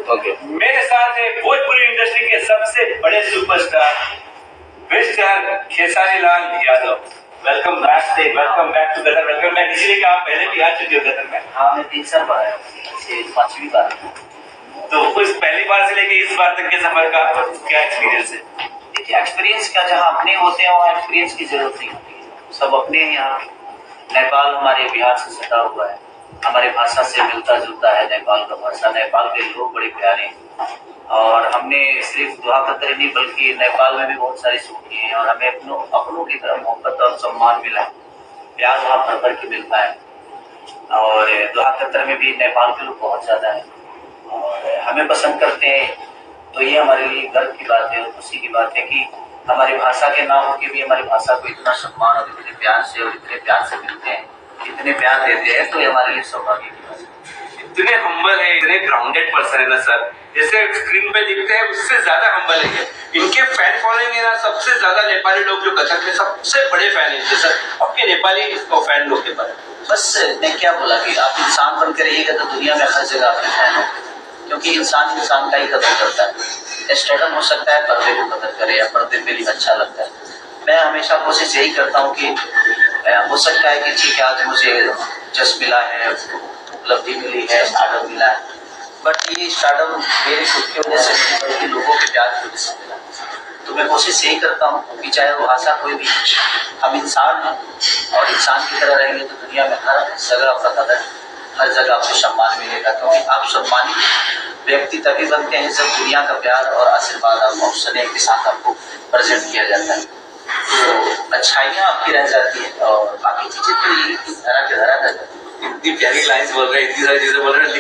Okay, मेरे साथ है भोजपुरी इंडस्ट्री के सबसे बड़े superstar mister Khesari Lal Yadav. Welcome back to Gadar. Welcome back इसलिए कि आप पहले भी आ चुके हो गदर में। हाँ, मैं 3 साल बाद आया हूँ, 5वीं बार। तो उस पहली बार से लेके इस बार तक के सफर का क्या एक्सपीरियंस है? देखिए, एक्सपीरियंस का जहाँ अपने होते हैं वहाँ एक्सपीरियंस की जरूरत नहीं होती है। सब अपने हैं यहाँ। नेपाल हमारे बिहार से सटा हुआ है, हमारे भाषा से मिलता जुलता है नेपाल का भाषा। नेपाल के लोग बड़े प्यारे हैं और हमने सिर्फ दुआ कतर नहीं बल्कि नेपाल में भी बहुत सारी सुख की है और हमें अपनों की तरह मोहब्बत और सम्मान मिला है, प्यार वहाँ भर भर के मिलता है। और दुआ कतर में भी नेपाल के लोग बहुत ज़्यादा है और हमें पसंद करते हैं। तो ये हमारे लिए गर्व की बात है और खुशी की बात है कि हमारी भाषा के ना होके भी हमारी भाषा को इतना सम्मान और इतने प्यार से मिलते हैं, इतने प्यार देते हैं, तो ये हमारे लिए सौभाग्य की बात है। इतने हम्बल है, इतने ग्राउंडेड पर्सन है ना सर, जैसे स्क्रीन पे दिखते हैं उससे ज्यादा हम्बल है। इनके फैन फॉलोइंग है ना, सबसे ज्यादा नेपाली लोग जो कथक में सबसे बड़े फैन है सर। आपके नेपाली फैन लोग के बारे में बस मैं क्या बोला कि आप इंसान बनकर रहिएगा तो दुनिया में हर जगह आपके फैन हो, क्योंकि इंसान का ही कदर करता है। स्टेडम हो सकता है पर्दे को कदर करे या पर्दे पे भी अच्छा लगता है। मैं हमेशा कोशिश यही करता हूँ कि हो सकता है कि ठीक है आज मुझे जस मिला है, उपलब्धि मिली है, स्टार्टअप मिला है, बट ये स्टार्टअप मेरे खुद की वजह से नहीं बल्कि लोगों के प्यार की वजह से मिला। तो मैं कोशिश यही करता हूँ कि चाहे वो भाषा कोई भी, हम इंसान हैं और इंसान की तरह रहेंगे तो दुनिया में हर जगह आपका कदर, हर जगह आपको सम्मान मिलेगा, क्योंकि आप सम्मानित व्यक्ति तभी बनते हैं जब दुनिया का प्यार और आशीर्वाद आपको स्नेह के साथ आपको प्रेजेंट किया जाता है। तो अच्छाइयाँ आपकी रह जाती है और बाकी चीजें तो धरा के धरा रहता है। इतनी प्यारी लाइन्स बोल रहे हैं, इतनी सारी चीजें बोल रहे हैं।